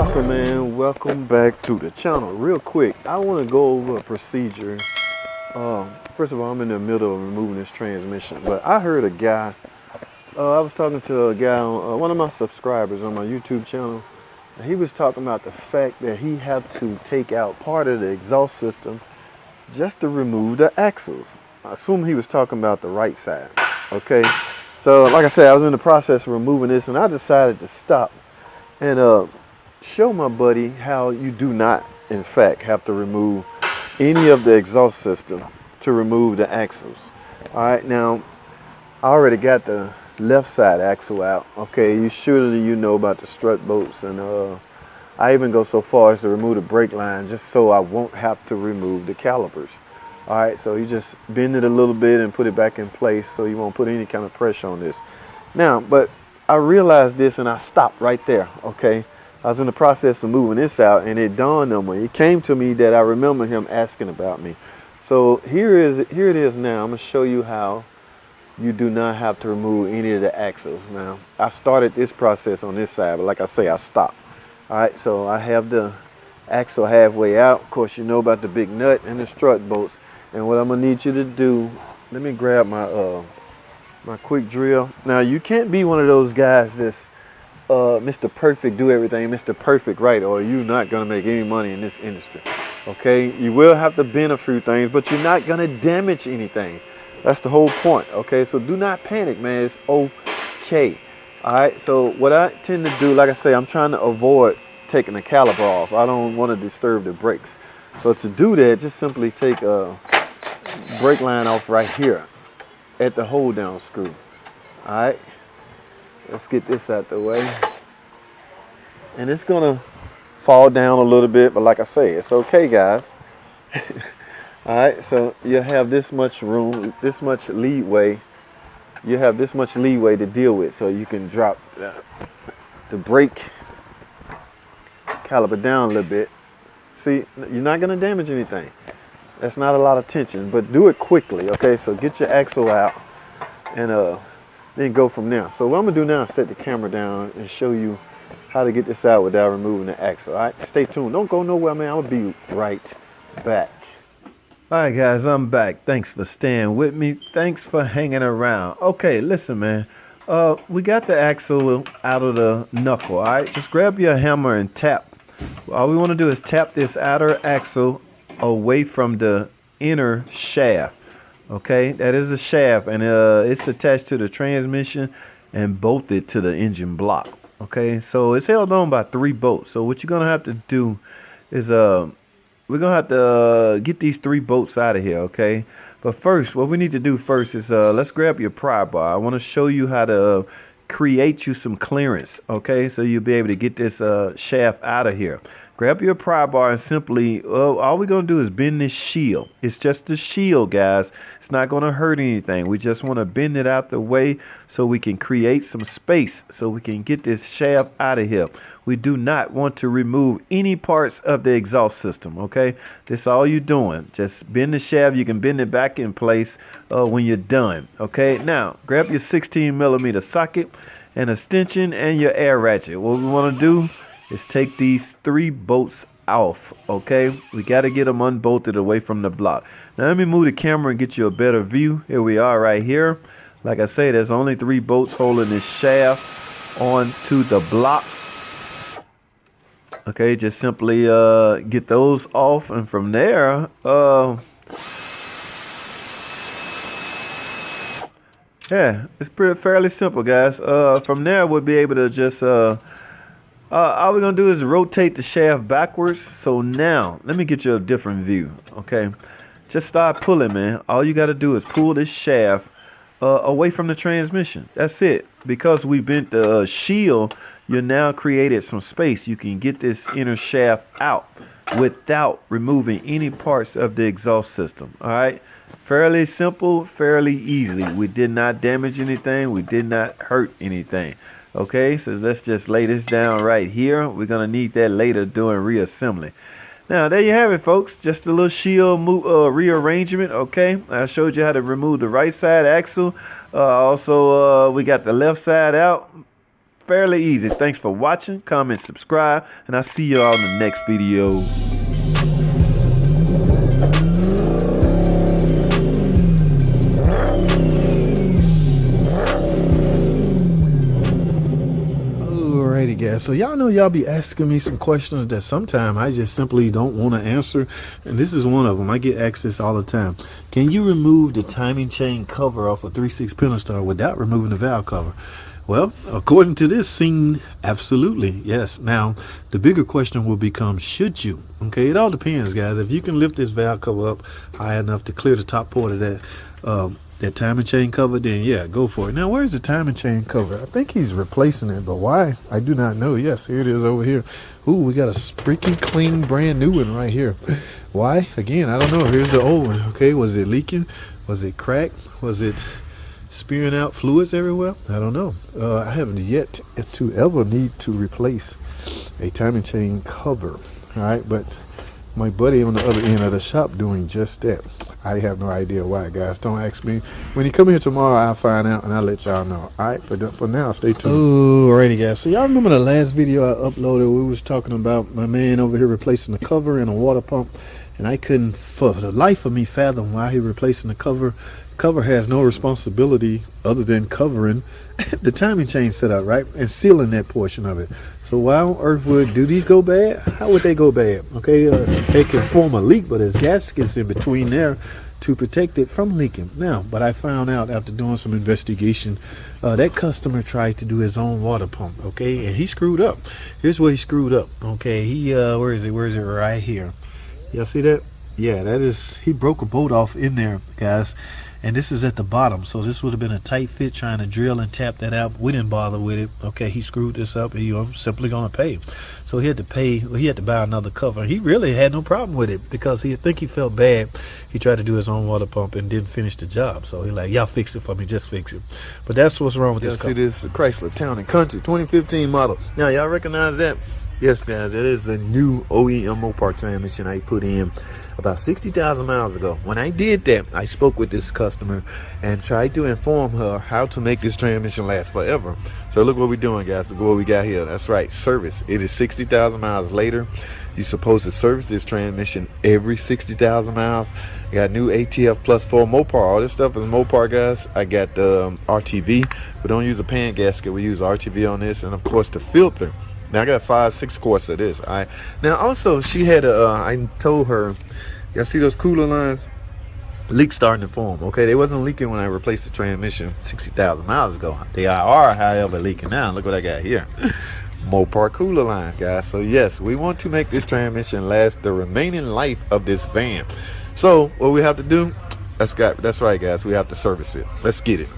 Welcome, man. Welcome back to the channel. Real quick, I want to go over a procedure. First of all, I'm in the middle of removing this transmission, but I heard a guy. I was talking to a guy on one of my subscribers on my YouTube channel. And he was talking about the fact that he had to take out part of the exhaust system just to remove the axles. I assume he was talking about the right side. Okay, so like I said, I was in the process of removing this, and I decided to stop and show my buddy how you do not, in fact, have to remove any of the exhaust system to remove the axles. All right, now I already got the left side axle out. Okay, you know about the strut bolts, and I even go so far as to remove the brake line just so I won't have to remove the calipers. All right, so you just bend it a little bit and put it back in place so you won't put any kind of pressure on this. Now, but I realized this and I stopped right there. Okay, I was in the process of moving this out, and it dawned on me. It came to me that I remember him asking about me. So here it is now. I'm gonna show you how you do not have to remove any of the axles. Now, I started this process on this side, but like I say, I stopped. All right, so I have the axle halfway out. Of course, you know about the big nut and the strut bolts. And what I'm gonna need you to do, let me grab my my quick drill. Now, you can't be one of those guys that's Mr. Perfect, do everything Mr. Perfect right, or you're not gonna make any money in this industry. Okay, you will have to bend a few things, but you're not gonna damage anything. That's the whole point. Okay, so do not panic, man. It's okay. All right, so what I tend to do, like I say, I'm trying to avoid taking the caliper off. I don't want to disturb the brakes. So to do that, just simply take a brake line off right here at the hold down screw. All right, let's get this out the way. And it's gonna fall down a little bit, but like I say, it's okay, guys. All right, so you have this much room, this much leeway. You have this much leeway to deal with, so you can drop the brake caliper down a little bit. See, you're not gonna damage anything. That's not a lot of tension, but do it quickly. Okay, so get your axle out and then go from there. So what I'm gonna do now is set the camera down and show you how to get this out without removing the axle. All right, stay tuned. Don't go nowhere, man. I'm gonna be right back. All right, guys, I'm back. Thanks for staying with me. Thanks for hanging around. Okay, listen, man. We got the axle out of the knuckle. All right, just grab your hammer and tap. All we want to do is tap this outer axle away from the inner shaft. Okay, that is the shaft, and it's attached to the transmission and bolted to the engine block. Okay, so it's held on by 3 bolts. So what you're gonna have to do is we're gonna have to get these 3 bolts out of here. Okay, but first, what we need to do first is let's grab your pry bar. I want to show you how to create you some clearance. Okay, so you'll be able to get this shaft out of here. Grab your pry bar and simply, all we're going to do is bend this shield. It's just the shield, guys. It's not going to hurt anything. We just want to bend it out the way so we can create some space so we can get this shaft out of here. We do not want to remove any parts of the exhaust system, okay? That's all you're doing. Just bend the shaft. You can bend it back in place when you're done, okay? Now, grab your 16mm socket and extension and your air ratchet. What we want to do is take these 3 bolts off. Okay, we got to get them unbolted away from the block. Now let me move the camera and get you a better view. Here we are right here. Like I say, there's only 3 bolts holding this shaft onto the block. Okay, just simply get those off, and from there yeah, it's fairly simple, guys. From there we'll be able to just all we're going to do is rotate the shaft backwards. So now, let me get you a different view, okay? Just start pulling, man. All you got to do is pull this shaft away from the transmission. That's it. Because we bent the shield, you now created some space. You can get this inner shaft out without removing any parts of the exhaust system, all right? Fairly simple, fairly easy. We did not damage anything. We did not hurt anything. Okay, so let's just lay this down right here. We're going to need that later during reassembly. Now, there you have it, folks. Just a little shield rearrangement, okay? I showed you how to remove the right side axle. Also, we got the left side out. fairly easy. Thanks for watching, comment, subscribe, and I'll see you all in the next video. Alrighty guys, so y'all know y'all be asking me some questions that sometimes I just simply don't want to answer, and this is one of them. I get asked this all the time. Can you remove the timing chain cover off a 3/6 Pentastar without removing the valve cover? Well, according to this scene, absolutely, yes. Now, the bigger question will become, should you? Okay, it all depends, guys. If you can lift this valve cover up high enough to clear the top port of that timing chain cover, then yeah, go for it. Now, where's the timing chain cover? I think he's replacing it, but why? I do not know. Yes, here it is over here. Ooh, we got a freaking clean, brand new one right here. Why? Again, I don't know. Here's the old one. Okay, was it leaking? Was it cracked? Was it spewing out fluids everywhere? I don't know. I haven't yet to ever need to replace a timing chain cover. All right, but my buddy on the other end of the shop doing just that. I have no idea why, guys. Don't ask me. When you come here tomorrow, I'll find out and I'll let y'all know. All right, for now, stay tuned. Alrighty, guys. So y'all remember the last video I uploaded? We was talking about my man over here replacing the cover and a water pump, and I couldn't, for the life of me, fathom why he replacing the cover. Cover has no responsibility other than covering the timing chain setup, right, and sealing that portion of it. So why on earth do these go bad? How would they go bad? Okay, they can form a leak, but there's gaskets in between there to protect it from leaking. Now, but I found out after doing some investigation, that customer tried to do his own water pump, okay, and he screwed up. Here's where he screwed up. Okay, he where is it? Right here. Y'all see that? Yeah, that is, he broke a bolt off in there, guys. And this is at the bottom, so this would have been a tight fit trying to drill and tap that out. We didn't bother with it. Okay, he screwed this up, and I'm simply gonna pay. So he had to pay. He had to buy another cover. He really had no problem with it because he felt bad. He tried to do his own water pump and didn't finish the job. So he like, y'all fix it for me, just fix it. But that's what's wrong with this cover. See, this is the Chrysler Town and Country 2015 model. Now y'all recognize that? Yes, guys, that is the new OEM Mopar transmission I put in about 60,000 miles ago. When I did that, I spoke with this customer and tried to inform her how to make this transmission last forever. So look what we're doing, guys. Look what we got here. That's right, service. It is 60,000 miles later. You're supposed to service this transmission every 60,000 miles. I got new ATF plus 4 Mopar. All this stuff is Mopar, guys. I got the RTV. We don't use a pan gasket. We use RTV on this, and of course the filter. Now I got 5-6 quarts of this. All right. Now also she had a. I told her, y'all see those cooler lines? Leaks starting to form. Okay, they wasn't leaking when I replaced the transmission 60,000 miles ago. They are, however, leaking now. Look what I got here. Mopar cooler line, guys. So yes, we want to make this transmission last the remaining life of this van. So what we have to do? That's right, guys. We have to service it. Let's get it.